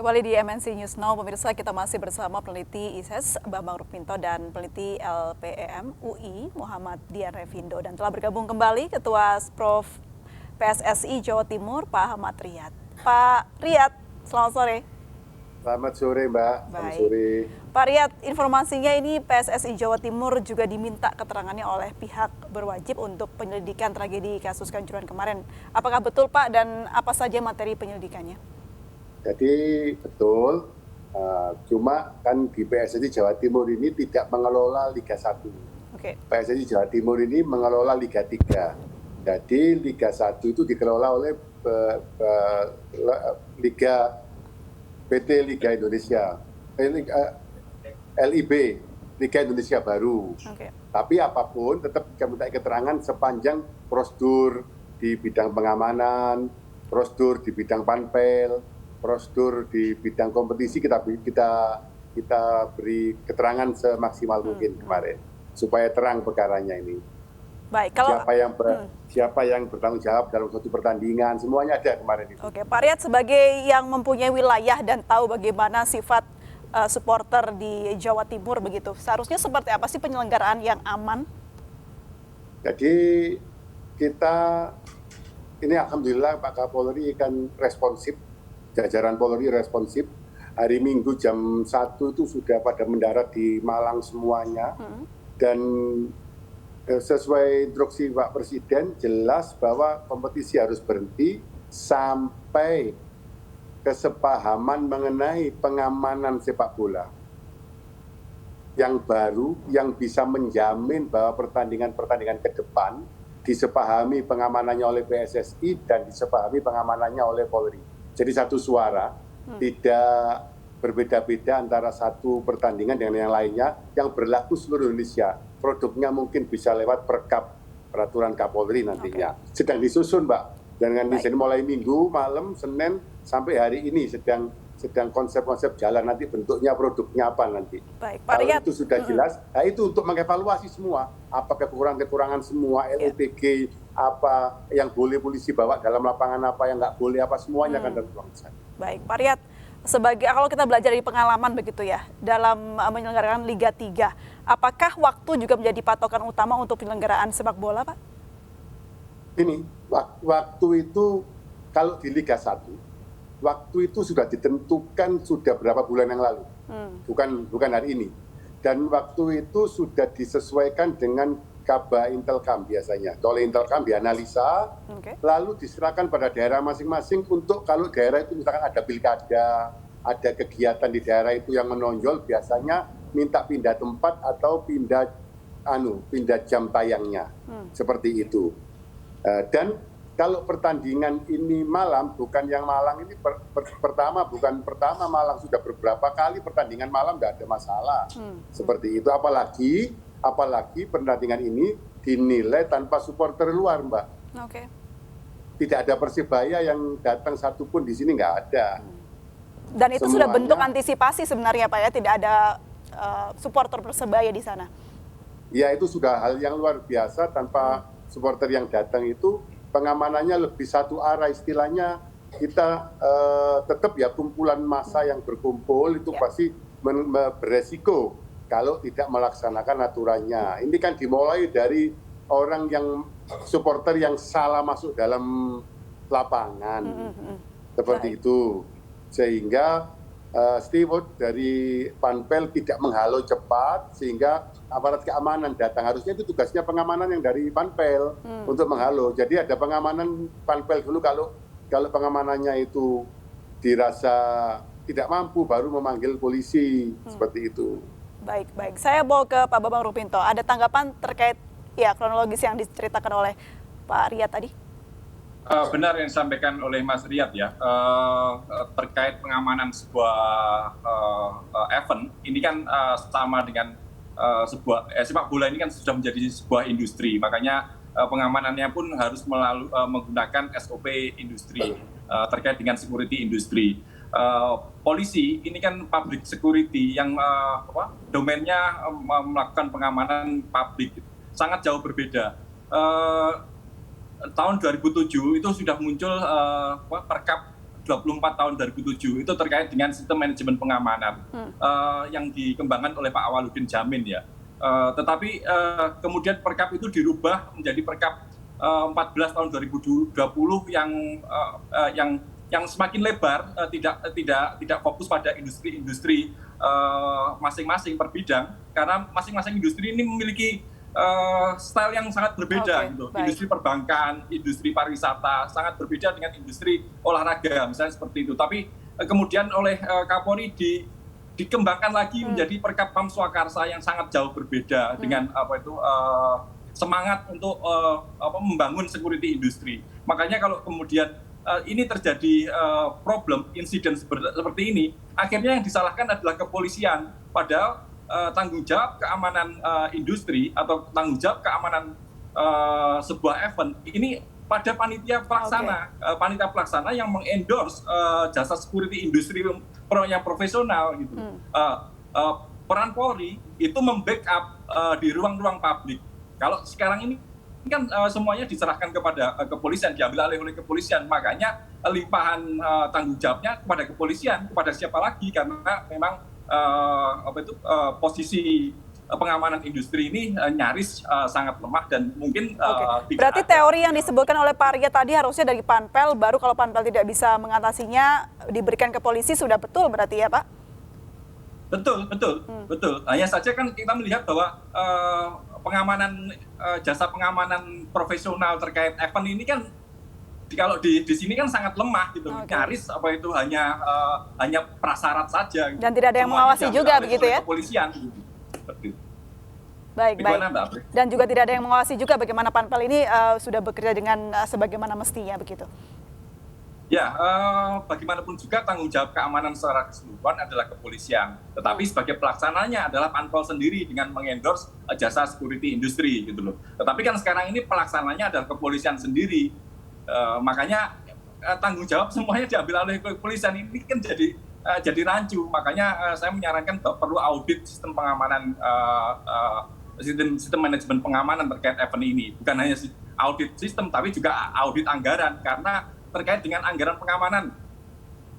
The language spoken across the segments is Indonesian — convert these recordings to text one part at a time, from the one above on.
Kembali di MNC News Now, pemirsa, kita masih bersama peneliti ISES Bambang Rukminto dan peneliti LPEM UI Muhammad Dian Revindo, dan telah bergabung kembali Ketua Prof PSSI Jawa Timur Pak Ahmad Riyad. Pak Riyad, selamat sore. Selamat sore Mbak. Selamat sore. Pak Riyad, informasinya ini PSSI Jawa Timur juga diminta keterangannya oleh pihak berwajib untuk penyelidikan tragedi kasus Kanjuruhan kemarin. Apakah betul Pak, dan apa saja materi penyelidikannya? Jadi betul, cuma kan di PSSI Jawa Timur ini tidak mengelola Liga 1. Oke. PSSI Jawa Timur ini mengelola Liga 3. Jadi Liga 1 itu dikelola oleh PT Liga Indonesia, LIB, Liga Indonesia Baru. Oke. Tapi apapun tetap minta keterangan sepanjang prosedur di bidang pengamanan, prosedur di bidang panpel, prosedur di bidang kompetisi kita beri keterangan semaksimal mungkin kemarin supaya terang perkaranya ini. Baik, kalau siapa yang bertanggung jawab dalam suatu pertandingan, semuanya ada kemarin itu. Oke, Pak Riyad, sebagai yang mempunyai wilayah dan tahu bagaimana sifat supporter di Jawa Timur begitu, seharusnya seperti apa sih penyelenggaraan yang aman? Jadi kita ini alhamdulillah Pak Kapolri kan responsif. Jajaran Polri responsif. Hari Minggu jam 1 itu sudah pada mendarat di Malang semuanya. Dan sesuai instruksi Pak Presiden jelas bahwa kompetisi harus berhenti sampai kesepahaman mengenai pengamanan sepak bola yang baru, yang bisa menjamin bahwa pertandingan-pertandingan ke depan disepahami pengamanannya oleh PSSI dan disepahami pengamanannya oleh Polri. Jadi satu suara, tidak berbeda-beda antara satu pertandingan dengan yang lainnya, yang berlaku seluruh Indonesia. Produknya mungkin bisa lewat perkap peraturan Kapolri nantinya. Sedang disusun Mbak, dengan di sini mulai Minggu malam, Senin sampai hari ini sedang konsep-konsep jalan, nanti bentuknya produknya apa nanti. Baik, Pak Kalau Riyad, itu sudah jelas, nah itu untuk mengevaluasi semua, apa kekurangan-kekurangan semua, LOPG, apa yang boleh polisi bawa dalam lapangan, apa yang nggak boleh, apa semuanya kan dalam ruang sana. Baik, Pak Riyad, kalau kita belajar dari pengalaman begitu ya, dalam menyelenggarakan Liga 3, apakah waktu juga menjadi patokan utama untuk penyelenggaraan sepak bola, Pak? Ini, waktu itu kalau di Liga 1, waktu itu sudah ditentukan sudah berapa bulan yang lalu, bukan hari ini. Dan waktu itu sudah disesuaikan dengan Kaba Intelkam biasanya. Oleh Intelkam dianalisa, lalu diserahkan pada daerah masing-masing untuk kalau daerah itu misalkan ada pilkada, ada kegiatan di daerah itu yang menonjol, biasanya minta pindah tempat atau pindah jam tayangnya. Seperti itu. Dan kalau pertandingan ini malam, bukan yang Malang ini bukan pertama Malang, sudah beberapa kali pertandingan malam nggak ada masalah. Seperti itu, apalagi pertandingan ini dinilai tanpa supporter luar, Mbak. Tidak ada Persibaya yang datang satupun di sini, nggak ada. Dan itu semuanya sudah bentuk antisipasi sebenarnya Pak ya, tidak ada supporter Persebaya di sana. Ya, itu sudah hal yang luar biasa, tanpa supporter yang datang itu pengamanannya lebih satu arah, istilahnya kita tetap ya kumpulan massa yang berkumpul itu pasti beresiko kalau tidak melaksanakan aturannya. Ini kan dimulai dari orang yang supporter yang salah masuk dalam lapangan, seperti itu. Sehingga steward dari Panpel tidak menghalau cepat, sehingga aparat keamanan datang. Harusnya itu tugasnya pengamanan yang dari Panpel untuk menghalau. Jadi ada pengamanan Panpel dulu, kalau pengamanannya itu dirasa tidak mampu baru memanggil polisi, seperti itu. Baik. Saya bawa ke Pak Bambang Rukminto. Ada tanggapan terkait kronologis yang diceritakan oleh Pak Riyad tadi? Benar yang disampaikan oleh Mas Riyad ya, terkait pengamanan sebuah event. Ini kan sama dengan sepak bola ini kan sudah menjadi sebuah industri. Makanya pengamanannya pun harus menggunakan SOP industri terkait dengan security industri. Polisi ini kan public security yang domainnya melakukan pengamanan publik, sangat jauh berbeda. Tahun 2007 itu sudah muncul perkap 24 tahun 2007 itu terkait dengan sistem manajemen pengamanan yang dikembangkan oleh Pak Awaludin Jamin ya. Tetapi kemudian Perkap itu dirubah menjadi Perkap 14 tahun 2020 yang semakin lebar, tidak fokus pada industri-industri masing-masing per bidang, karena masing-masing industri ini memiliki style yang sangat berbeda gitu. Industri perbankan, industri pariwisata sangat berbeda dengan industri olahraga misalnya seperti itu. Tapi kemudian oleh Kapolri dikembangkan lagi menjadi Perkap Pam Swakarsa yang sangat jauh berbeda dengan semangat untuk membangun security industri. Makanya kalau kemudian ini terjadi problem, insiden seperti ini, akhirnya yang disalahkan adalah kepolisian. Padahal tanggung jawab keamanan industri atau tanggung jawab keamanan sebuah event ini pada panitia pelaksana, panitia pelaksana yang mengendorse jasa security industri yang profesional gitu. Peran Polri itu membackup di ruang-ruang publik. Kalau sekarang ini kan semuanya diserahkan kepada kepolisian, diambil alih oleh kepolisian, makanya limpahan tanggung jawabnya kepada kepolisian, kepada siapa lagi, karena memang posisi pengamanan industri ini nyaris sangat lemah dan mungkin berarti teori yang disebutkan oleh Pak Arya tadi harusnya dari Panpel, baru kalau Panpel tidak bisa mengatasinya diberikan ke polisi, sudah betul berarti ya Pak? Betul. Hanya saja kan kita melihat bahwa pengamanan jasa pengamanan profesional terkait event ini kan kalau di sini kan sangat lemah gitu, nyaris hanya prasyarat saja. Dan tidak ada yang mengawasi juga begitu ya? Kepolisian. Baik. Dan juga tidak ada yang mengawasi juga bagaimana Panpel ini sudah bekerja dengan sebagaimana mestinya begitu. Ya, bagaimanapun juga tanggung jawab keamanan secara keseluruhan adalah kepolisian. Tetapi sebagai pelaksananya adalah Panpel sendiri dengan mengendorse jasa security industri gitu loh. Tetapi kan sekarang ini pelaksananya adalah kepolisian sendiri. Makanya tanggung jawab semuanya diambil oleh kepolisian, ini kan jadi rancu. Makanya saya menyarankan perlu audit sistem pengamanan, sistem manajemen pengamanan terkait event ini. Bukan hanya audit sistem, tapi juga audit anggaran, karena terkait dengan anggaran pengamanan.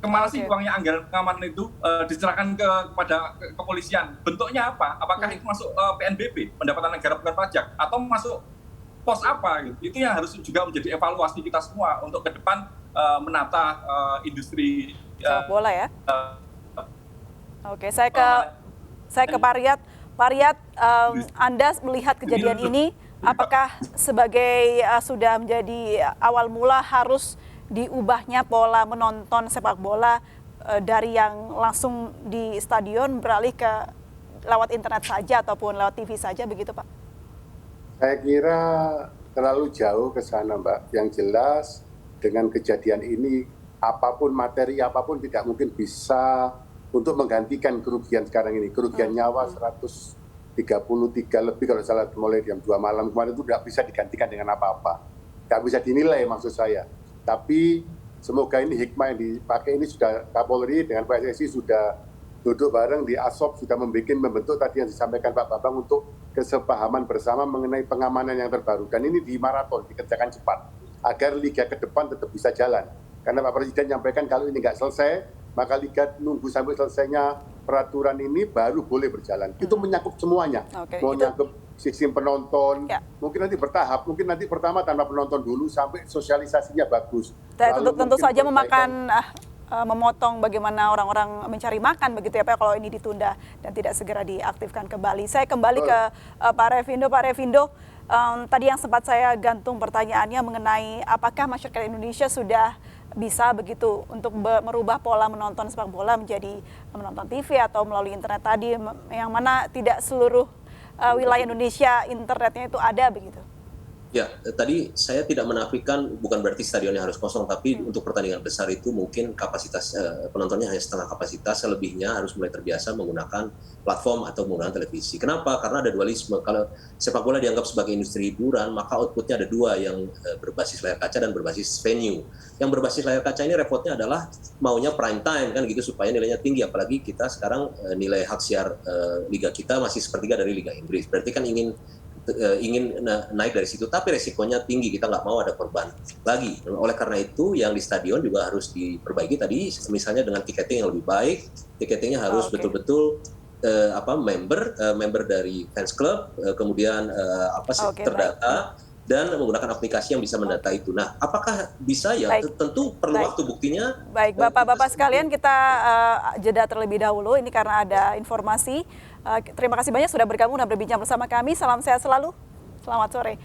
Kemana sih uangnya anggaran pengamanan itu diserahkan kepada kepolisian? Bentuknya apa? Apakah itu masuk PNBP, pendapatan negara bukan pajak, atau masuk pos apa? Gitu. Itu yang harus juga menjadi evaluasi kita semua untuk ke depan menata industri sepak bola ya. Oke, saya ke Pak Riyad. Pak Riyad, Anda melihat kejadian ini, apakah sebagai sudah menjadi awal mula harus diubahnya pola menonton sepak bola dari yang langsung di stadion beralih ke lewat internet saja ataupun lewat TV saja begitu Pak? Saya kira terlalu jauh ke sana Mbak. Yang jelas dengan kejadian ini apapun materi apapun tidak mungkin bisa untuk menggantikan kerugian sekarang ini. Kerugian nyawa 133 lebih kalau salah mulai jam 2 malam kemarin itu tidak bisa digantikan dengan apa-apa. Tidak bisa dinilai maksud saya. Tapi semoga ini hikmah yang dipakai ini sudah Kapolri dengan PSSI sudah duduk bareng di ASOP, sudah membentuk tadi yang disampaikan Pak Bambang untuk kesepahaman bersama mengenai pengamanan yang terbaru. Dan ini di maraton, dikerjakan cepat agar liga ke depan tetap bisa jalan. Karena Pak Presiden menyampaikan kalau ini nggak selesai, maka liga nunggu sampai selesainya peraturan ini baru boleh berjalan. Itu menyangkut semuanya. Mau nyangkut sistem penonton, mungkin nanti bertahap, mungkin nanti pertama tanpa penonton dulu sampai sosialisasinya bagus. Tentu saja memakan memotong bagaimana orang-orang mencari makan begitu ya Pak kalau ini ditunda dan tidak segera diaktifkan kembali. Saya kembali ke Pak Revindo. Pak Revindo, tadi yang sempat saya gantung pertanyaannya mengenai apakah masyarakat Indonesia sudah bisa begitu untuk merubah pola menonton sepak bola menjadi menonton TV atau melalui internet tadi, yang mana tidak seluruh wilayah Indonesia internetnya itu ada begitu. Ya, tadi saya tidak menafikan bukan berarti stadionnya harus kosong, tapi untuk pertandingan besar itu mungkin kapasitas penontonnya hanya setengah kapasitas, selebihnya harus mulai terbiasa menggunakan platform atau menggunakan televisi. Kenapa? Karena ada dualisme. Kalau sepak bola dianggap sebagai industri hiburan, maka outputnya ada dua, yang berbasis layar kaca dan berbasis venue. Yang berbasis layar kaca ini repotnya adalah maunya prime time kan gitu supaya nilainya tinggi, apalagi kita sekarang nilai hak siar liga kita masih sepertiga dari Liga Inggris. Berarti kan ingin ingin naik dari situ, tapi resikonya tinggi, kita nggak mau ada korban lagi. Oleh karena itu yang di stadion juga harus diperbaiki tadi, misalnya dengan tiketing yang lebih baik, tiketingnya harus betul-betul member dari fans club, kemudian terdata dan menggunakan aplikasi yang bisa mendata itu. Nah, apakah bisa ya? Tentu perlu waktu buktinya. Baik, Bapak-Bapak sekalian, kita jeda terlebih dahulu. Ini karena ada informasi. Terima kasih banyak sudah bergabung dan berbincang bersama kami. Salam sehat selalu. Selamat sore.